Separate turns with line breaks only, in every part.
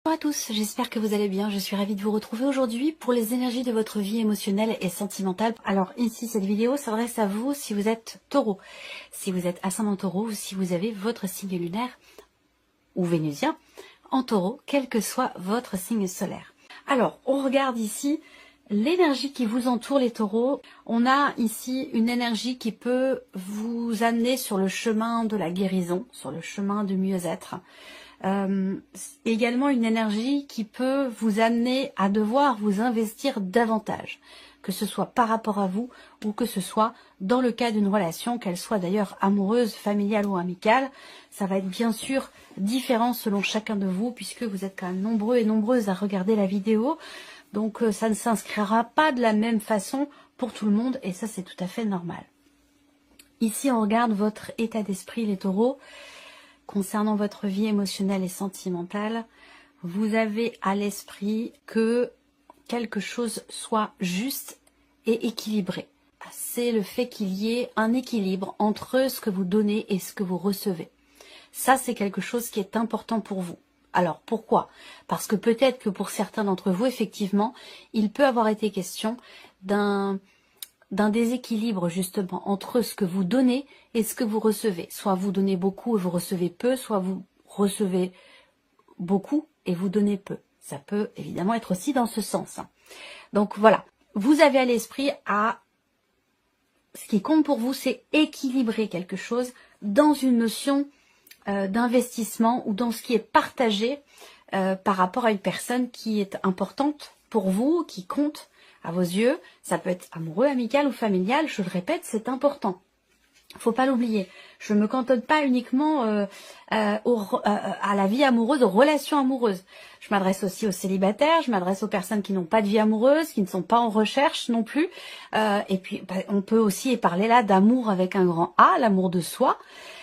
Bonjour à tous, j'espère que vous allez bien. Je suis ravie de vous retrouver aujourd'hui pour les énergies de votre vie émotionnelle et sentimentale. Alors ici, cette vidéo s'adresse à vous si vous êtes taureau, si vous êtes ascendant taureau ou si vous avez votre signe lunaire ou vénusien en taureau, quel que soit votre signe solaire. Alors, on regarde ici l'énergie qui vous entoure les taureaux. On a ici une énergie qui peut vous amener sur le chemin de la guérison, sur le chemin du mieux-être. Également une énergie qui peut vous amener à devoir vous investir davantage, que ce soit par rapport à vous ou que ce soit dans le cas d'une relation, qu'elle soit d'ailleurs amoureuse, familiale ou amicale. Ça va être bien sûr différent selon chacun de vous puisque vous êtes quand même nombreux et nombreuses à regarder la vidéo. Donc ça ne s'inscrira pas de la même façon pour tout le monde et ça c'est tout à fait normal. Ici on regarde votre état d'esprit les taureaux. Concernant votre vie émotionnelle et sentimentale, vous avez à l'esprit que quelque chose soit juste et équilibré. C'est le fait qu'il y ait un équilibre entre ce que vous donnez et ce que vous recevez. Ça, c'est quelque chose qui est important pour vous. Alors, pourquoi? Parce que peut-être que pour certains d'entre vous, effectivement, il peut avoir été question d'un déséquilibre justement entre ce que vous donnez et ce que vous recevez. Soit vous donnez beaucoup et vous recevez peu, soit vous recevez beaucoup et vous donnez peu. Ça peut évidemment être aussi dans ce sens. Donc voilà, vous avez à l'esprit ce qui compte pour vous, c'est équilibrer quelque chose dans une notion d'investissement ou dans ce qui est partagé par rapport à une personne qui est importante pour vous, qui compte à vos yeux. Ça peut être amoureux, amical ou familial, je le répète, c'est important. Faut pas l'oublier. Je ne me cantonne pas uniquement à la vie amoureuse, aux relations amoureuses. Je m'adresse aussi aux célibataires, je m'adresse aux personnes qui n'ont pas de vie amoureuse, qui ne sont pas en recherche non plus. Et puis, on peut aussi parler là d'amour avec un grand A, l'amour de soi,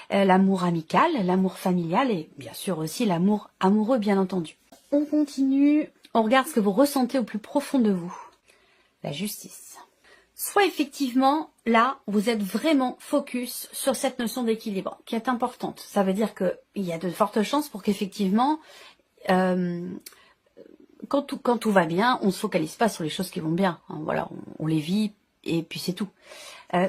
l'amour amical, l'amour familial et bien sûr aussi l'amour amoureux, bien entendu. On continue, on regarde ce que vous ressentez au plus profond de vous. La justice. Soit effectivement, là, vous êtes vraiment focus sur cette notion d'équilibre, qui est importante. Ça veut dire qu'il y a de fortes chances pour qu'effectivement, quand tout va bien, on ne se focalise pas sur les choses qui vont bien. Hein, voilà, on les vit et puis c'est tout.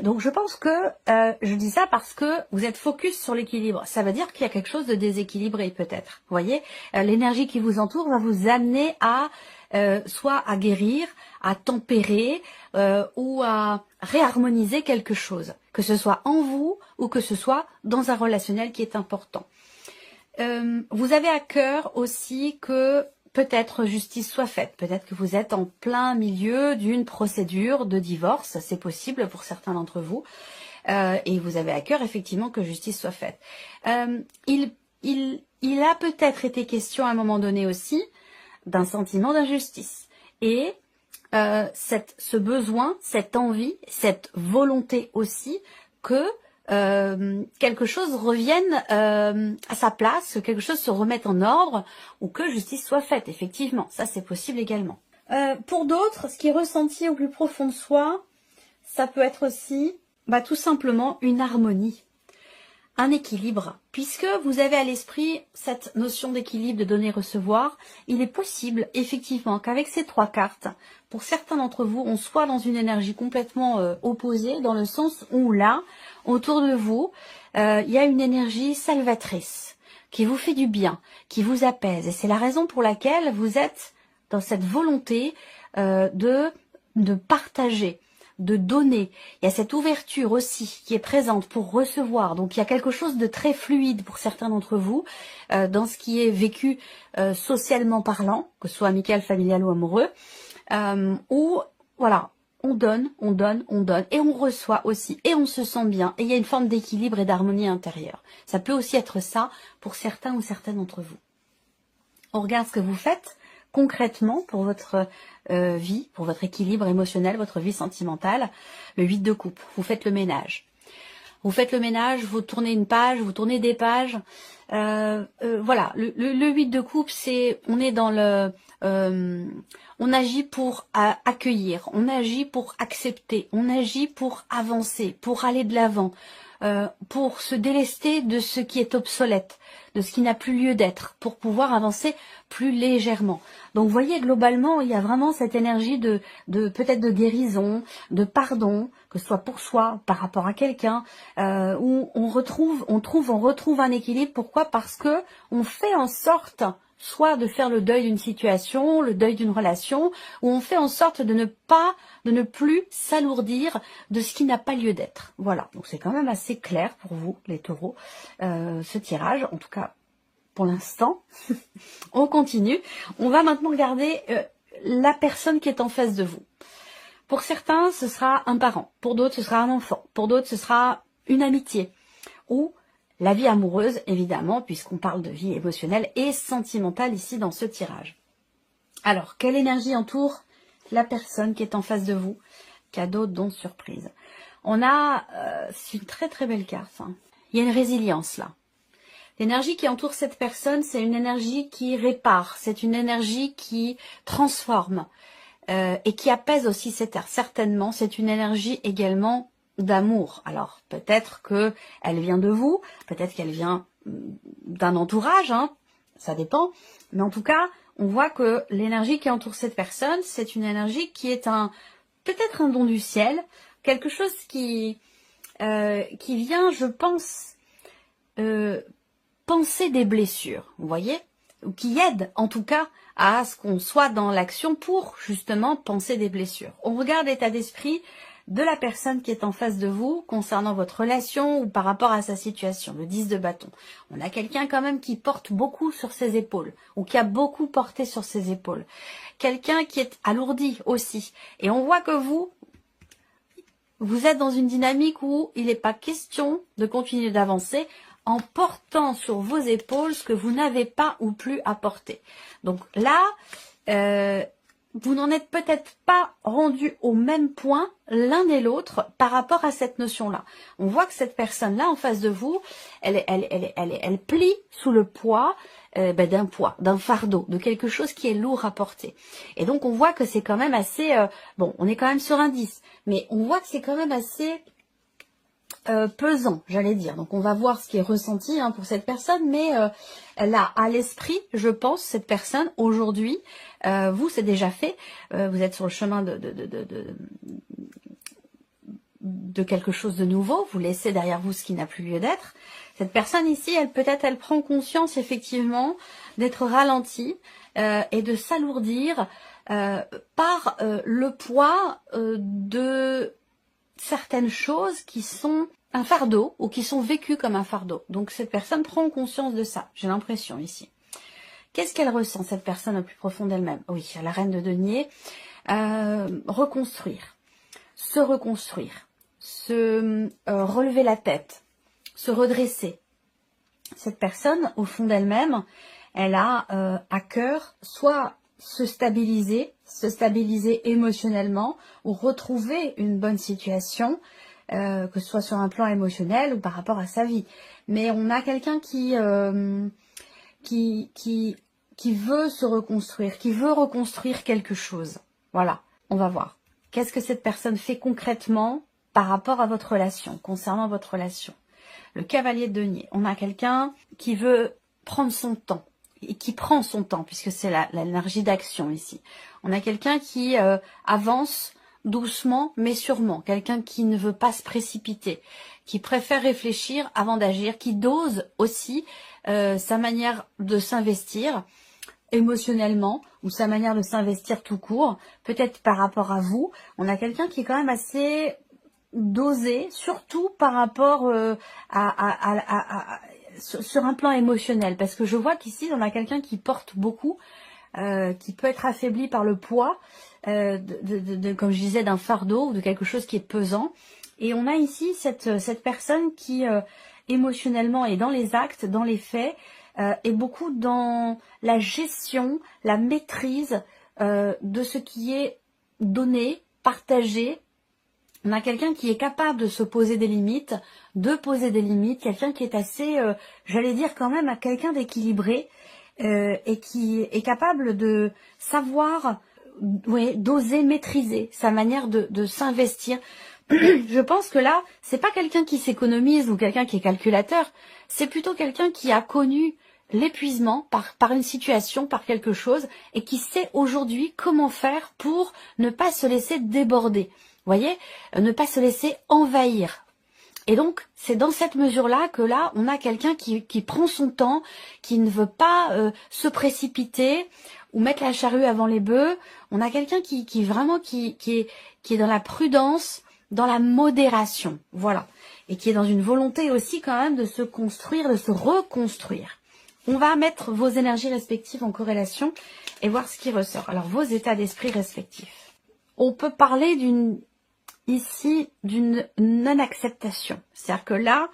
Donc je pense que, je dis ça parce que vous êtes focus sur l'équilibre. Ça veut dire qu'il y a quelque chose de déséquilibré peut-être. Vous voyez, l'énergie qui vous entoure va vous amener à soit à guérir, à tempérer ou à réharmoniser quelque chose, que ce soit en vous ou que ce soit dans un relationnel qui est important. Vous avez à cœur aussi que peut-être justice soit faite, peut-être que vous êtes en plein milieu d'une procédure de divorce, c'est possible pour certains d'entre vous, et vous avez à cœur effectivement que justice soit faite. Il a peut-être été question à un moment donné aussi d'un sentiment d'injustice. Et ce besoin, cette envie, cette volonté aussi que quelque chose revienne à sa place, que quelque chose se remette en ordre ou que justice soit faite, effectivement. Ça, c'est possible également. Pour d'autres, ce qui est ressenti au plus profond de soi, ça peut être aussi tout simplement une harmonie. Un équilibre, puisque vous avez à l'esprit cette notion d'équilibre de donner-recevoir, il est possible effectivement qu'avec ces trois cartes, pour certains d'entre vous, on soit dans une énergie complètement opposée, dans le sens où là, autour de vous, il y a une énergie salvatrice, qui vous fait du bien, qui vous apaise, et c'est la raison pour laquelle vous êtes dans cette volonté de partager, de donner. Il y a cette ouverture aussi qui est présente pour recevoir. Donc il y a quelque chose de très fluide pour certains d'entre vous dans ce qui est vécu socialement parlant, que ce soit amical, familial ou amoureux, où voilà, on donne et on reçoit aussi et on se sent bien et il y a une forme d'équilibre et d'harmonie intérieure. Ça peut aussi être ça pour certains ou certaines d'entre vous. On regarde ce que vous faites concrètement pour votre vie, pour votre équilibre émotionnel, votre vie sentimentale. Le 8 de coupe, vous faites le ménage. Vous faites le ménage, vous tournez une page, vous tournez des pages. Voilà, le 8 de coupe, c'est, on est dans le... on agit pour accueillir, on agit pour accepter, on agit pour avancer, pour aller de l'avant. pour se délester de ce qui est obsolète, de ce qui n'a plus lieu d'être, pour pouvoir avancer plus légèrement. Donc vous voyez, globalement, il y a vraiment cette énergie de peut-être de guérison, de pardon, que ce soit pour soi, par rapport à quelqu'un, où on retrouve un équilibre. Pourquoi? Parce que on fait en sorte soit de faire le deuil d'une situation, le deuil d'une relation, où on fait en sorte de ne plus s'alourdir de ce qui n'a pas lieu d'être. Voilà, donc c'est quand même assez clair pour vous, les taureaux, ce tirage, en tout cas pour l'instant. On continue. On va maintenant regarder la personne qui est en face de vous. Pour certains, ce sera un parent. Pour d'autres, ce sera un enfant. Pour d'autres, ce sera une amitié. Ou la vie amoureuse, évidemment, puisqu'on parle de vie émotionnelle et sentimentale ici dans ce tirage. Alors, quelle énergie entoure la personne qui est en face de vous? Cadeau, don, surprise. On a, c'est une très très belle carte. Hein. Il y a une résilience là. L'énergie qui entoure cette personne, c'est une énergie qui répare, c'est une énergie qui transforme et qui apaise aussi cette ère. Certainement, c'est une énergie également d'amour. Alors, peut-être que elle vient de vous, peut-être qu'elle vient d'un entourage, hein, ça dépend. Mais en tout cas, on voit que l'énergie qui entoure cette personne, c'est une énergie qui est peut-être un don du ciel, quelque chose qui vient, je pense, penser des blessures, vous voyez, ou qui aide en tout cas à ce qu'on soit dans l'action pour justement penser des blessures. On regarde l'état d'esprit de la personne qui est en face de vous concernant votre relation ou par rapport à sa situation, le 10 de bâton. On a quelqu'un quand même qui porte beaucoup sur ses épaules ou qui a beaucoup porté sur ses épaules. Quelqu'un qui est alourdi aussi. Et on voit que vous êtes dans une dynamique où il n'est pas question de continuer d'avancer en portant sur vos épaules ce que vous n'avez pas ou plus à porter. Donc là, vous n'en êtes peut-être pas rendu au même point l'un et l'autre par rapport à cette notion-là. On voit que cette personne-là en face de vous, elle plie sous le poids d'un fardeau, de quelque chose qui est lourd à porter. Et donc on voit que c'est quand même assez, bon, on est quand même sur un 10, mais on voit que c'est quand même assez pesant, j'allais dire. Donc on va voir ce qui est ressenti pour cette personne, mais elle a à l'esprit, je pense, cette personne aujourd'hui, vous c'est déjà fait, vous êtes sur le chemin de quelque chose de nouveau, vous laissez derrière vous ce qui n'a plus lieu d'être. Cette personne ici, elle prend conscience effectivement d'être ralentie et de s'alourdir par le poids de certaines choses qui sont un fardeau ou qui sont vécues comme un fardeau. Donc cette personne prend conscience de ça, j'ai l'impression ici. Qu'est-ce qu'elle ressent, cette personne au plus profond d'elle-même? Oui, la reine de denier. Reconstruire, se relever la tête, se redresser. Cette personne, au fond d'elle-même, elle a à cœur soit se stabiliser émotionnellement ou retrouver une bonne situation, que ce soit sur un plan émotionnel ou par rapport à sa vie. Mais on a quelqu'un qui veut se reconstruire, qui veut reconstruire quelque chose. Voilà, on va voir. Qu'est-ce que cette personne fait concrètement par rapport à votre relation, concernant votre relation? Le cavalier de denier, on a quelqu'un qui veut prendre son temps, et qui prend son temps, puisque c'est l'énergie d'action ici. On a quelqu'un qui avance doucement, mais sûrement. Quelqu'un qui ne veut pas se précipiter, qui préfère réfléchir avant d'agir, qui dose aussi sa manière de s'investir émotionnellement, ou sa manière de s'investir tout court, peut-être par rapport à vous. On a quelqu'un qui est quand même assez dosé, surtout par rapport sur un plan émotionnel, parce que je vois qu'ici on a quelqu'un qui porte beaucoup, qui peut être affaibli par le poids, comme je disais, d'un fardeau ou de quelque chose qui est pesant. Et on a ici cette personne qui émotionnellement est dans les actes, dans les faits, est beaucoup dans la gestion, la maîtrise de ce qui est donné, partagé. On a quelqu'un qui est capable de se poser des limites, quelqu'un qui est assez, j'allais dire quand même, quelqu'un d'équilibré et qui est capable de savoir, d'oser maîtriser sa manière de s'investir Je pense que là, c'est pas quelqu'un qui s'économise ou quelqu'un qui est calculateur, c'est plutôt quelqu'un qui a connu l'épuisement par une situation, par quelque chose, et qui sait aujourd'hui comment faire pour ne pas se laisser déborder. Vous voyez, ne pas se laisser envahir. Et donc, c'est dans cette mesure-là que là, on a quelqu'un qui prend son temps, qui ne veut pas se précipiter ou mettre la charrue avant les bœufs. On a quelqu'un qui est dans la prudence, dans la modération, voilà. Et qui est dans une volonté aussi quand même de se construire, de se reconstruire. On va mettre vos énergies respectives en corrélation et voir ce qui ressort. Alors, vos états d'esprit respectifs. On peut parler ici d'une non-acceptation. C'est-à-dire que là,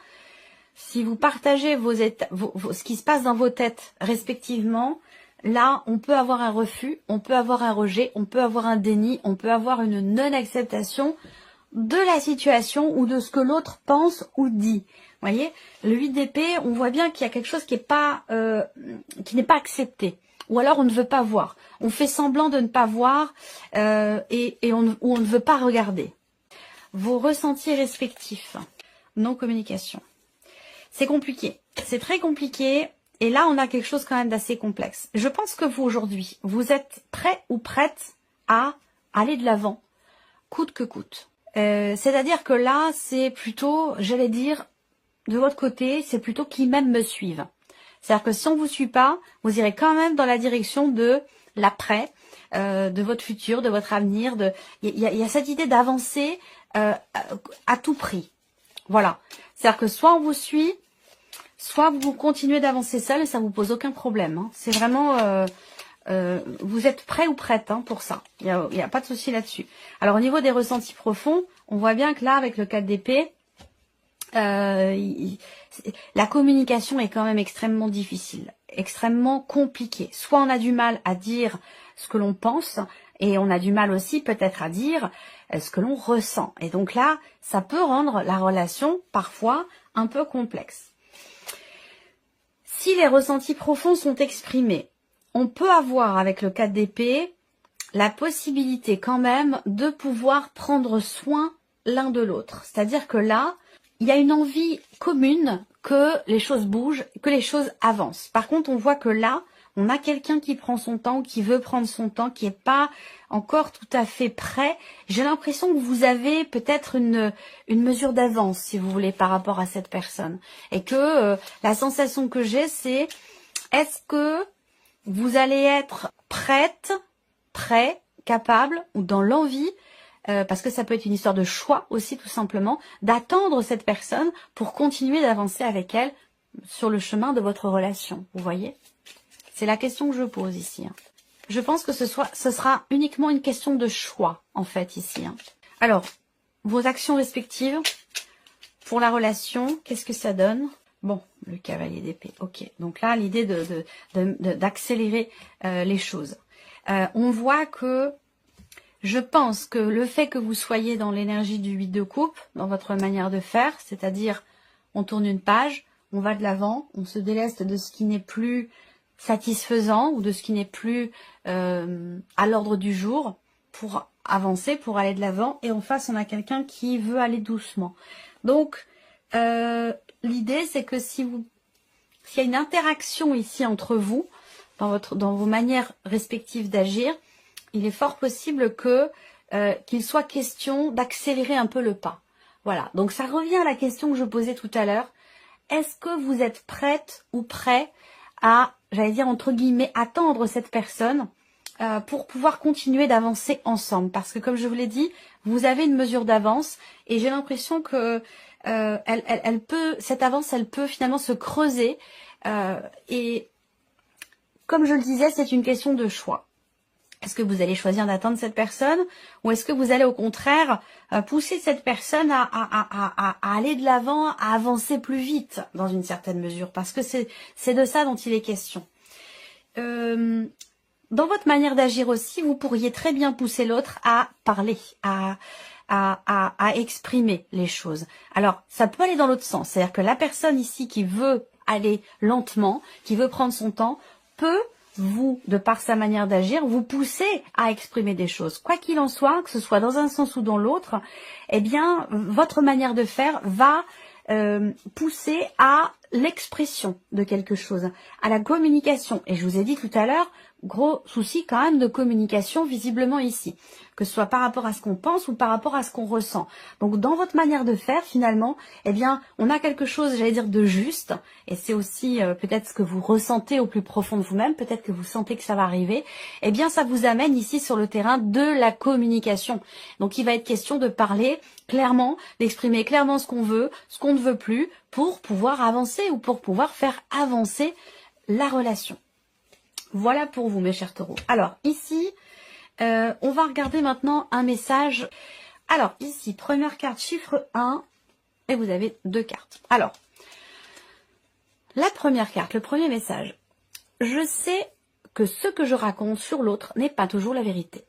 si vous partagez ce qui se passe dans vos têtes respectivement, là, on peut avoir un refus, on peut avoir un rejet, on peut avoir un déni, on peut avoir une non-acceptation de la situation ou de ce que l'autre pense ou dit. Vous voyez, le 8 d'épée, on voit bien qu'il y a quelque chose qui n'est pas accepté. Ou alors on ne veut pas voir. On fait semblant de ne pas voir ou on ne veut pas regarder. Vos ressentis respectifs. Non-communication. C'est compliqué. C'est très compliqué. Et là, on a quelque chose quand même d'assez complexe. Je pense que vous, aujourd'hui, vous êtes prêt ou prête à aller de l'avant, coûte que coûte. C'est-à-dire que là, c'est plutôt, j'allais dire, de votre côté, c'est plutôt qui même me suivent. C'est-à-dire que si on vous suit pas, vous irez quand même dans la direction de l'après, de votre futur, de votre avenir. Il y a cette idée d'avancer à tout prix. Voilà. C'est-à-dire que soit on vous suit, soit vous continuez d'avancer seul et ça vous pose aucun problème. Hein. C'est vraiment... vous êtes prêt ou prête pour ça. Il y a pas de souci là-dessus. Alors au niveau des ressentis profonds, on voit bien que là, avec le 4 d'épée, la communication est quand même extrêmement difficile, extrêmement compliquée. Soit on a du mal à dire ce que l'on pense, et on a du mal aussi peut-être à dire ce que l'on ressent. Et donc là, ça peut rendre la relation parfois un peu complexe. Si les ressentis profonds sont exprimés, on peut avoir avec le 4 d'épée la possibilité quand même de pouvoir prendre soin l'un de l'autre. C'est-à-dire que là, il y a une envie commune que les choses bougent, que les choses avancent. Par contre, on voit que là, on a quelqu'un qui prend son temps, qui veut prendre son temps, qui n'est pas encore tout à fait prêt. J'ai l'impression que vous avez peut-être une mesure d'avance, si vous voulez, par rapport à cette personne. Et que la sensation que j'ai, c'est est-ce que vous allez être prête, prêt, capable ou dans l'envie, parce que ça peut être une histoire de choix aussi tout simplement, d'attendre cette personne pour continuer d'avancer avec elle sur le chemin de votre relation. Vous voyez? C'est la question que je pose ici. Je pense que ce sera uniquement une question de choix en fait ici. Alors, vos actions respectives pour la relation, qu'est-ce que ça donne? Bon, le cavalier d'épée, ok. Donc là, l'idée d'accélérer les choses. On voit que je pense que le fait que vous soyez dans l'énergie du 8 de coupe, dans votre manière de faire, c'est-à-dire on tourne une page, on va de l'avant, on se déleste de ce qui n'est plus satisfaisant ou de ce qui n'est plus à l'ordre du jour pour avancer, pour aller de l'avant. Et en face, on a quelqu'un qui veut aller doucement. Donc, l'idée, c'est que s'il y a une interaction ici entre vous, dans vos manières respectives d'agir, il est fort possible qu'il soit question d'accélérer un peu le pas. Voilà, donc ça revient à la question que je posais tout à l'heure. Est-ce que vous êtes prête ou prêt à, j'allais dire entre guillemets, attendre cette personne pour pouvoir continuer d'avancer ensemble? Parce que comme je vous l'ai dit, vous avez une mesure d'avance et j'ai l'impression que cette avance, elle peut finalement se creuser et comme je le disais, c'est une question de choix. Est-ce que vous allez choisir d'attendre cette personne ou est-ce que vous allez au contraire pousser cette personne à aller de l'avant, à avancer plus vite dans une certaine mesure? Parce que c'est de ça dont il est question. Dans votre manière d'agir aussi, vous pourriez très bien pousser l'autre à parler, à exprimer les choses. Alors, ça peut aller dans l'autre sens. C'est-à-dire que la personne ici qui veut aller lentement, qui veut prendre son temps, peut vous, de par sa manière d'agir, vous poussez à exprimer des choses. Quoi qu'il en soit, que ce soit dans un sens ou dans l'autre, eh bien, votre manière de faire va pousser à l'expression de quelque chose, à la communication. Et je vous ai dit tout à l'heure, gros souci quand même de communication visiblement ici, que ce soit par rapport à ce qu'on pense ou par rapport à ce qu'on ressent. Donc dans votre manière de faire finalement, eh bien on a quelque chose, j'allais dire, de juste, et c'est aussi peut-être ce que vous ressentez au plus profond de vous-même, peut-être que vous sentez que ça va arriver, eh bien ça vous amène ici sur le terrain de la communication. Donc il va être question de parler clairement, d'exprimer clairement ce qu'on veut, ce qu'on ne veut plus, pour pouvoir avancer ou pour pouvoir faire avancer la relation. Voilà pour vous, mes chers taureaux. Alors, ici, on va regarder maintenant un message. Alors, ici, première carte, chiffre 1, et vous avez 2 cartes. Alors, la première carte, le premier message. Je sais que ce que je raconte sur l'autre n'est pas toujours la vérité.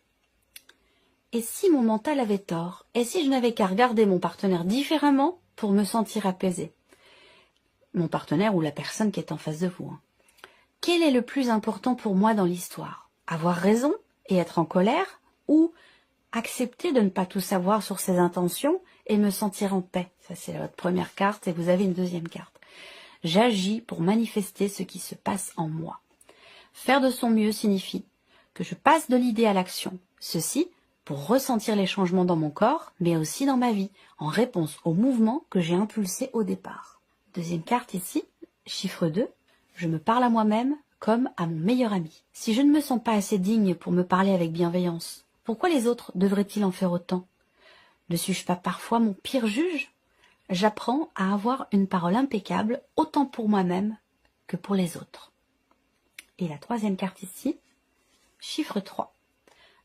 Et si mon mental avait tort? Et si je n'avais qu'à regarder mon partenaire différemment pour me sentir apaisée? Mon partenaire ou la personne qui est en face de vous. Hein. Quel est le plus important pour moi dans l'histoire? Avoir raison et être en colère, ou accepter de ne pas tout savoir sur ses intentions et me sentir en paix? Ça, c'est votre première carte et vous avez une deuxième carte. J'agis pour manifester ce qui se passe en moi. Faire de son mieux signifie que je passe de l'idée à l'action. Ceci pour ressentir les changements dans mon corps, mais aussi dans ma vie, en réponse au mouvement que j'ai impulsé au départ. Deuxième carte ici, chiffre 2. Je me parle à moi-même comme à mon meilleur ami. Si je ne me sens pas assez digne pour me parler avec bienveillance, pourquoi les autres devraient-ils en faire autant? Ne suis-je pas parfois mon pire juge? J'apprends à avoir une parole impeccable, autant pour moi-même que pour les autres. Et la troisième carte ici, chiffre 3.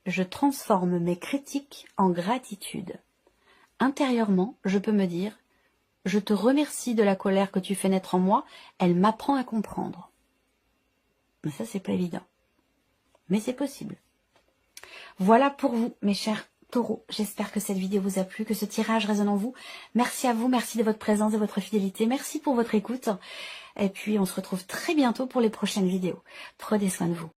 Je transforme mes critiques en gratitude. Intérieurement, je peux me dire: je te remercie de la colère que tu fais naître en moi, elle m'apprend à comprendre. Mais ça, c'est pas évident. Mais c'est possible. Voilà pour vous, mes chers taureaux. J'espère que cette vidéo vous a plu, que ce tirage résonne en vous. Merci à vous, merci de votre présence, de votre fidélité. Merci pour votre écoute. Et puis, on se retrouve très bientôt pour les prochaines vidéos. Prenez soin de vous.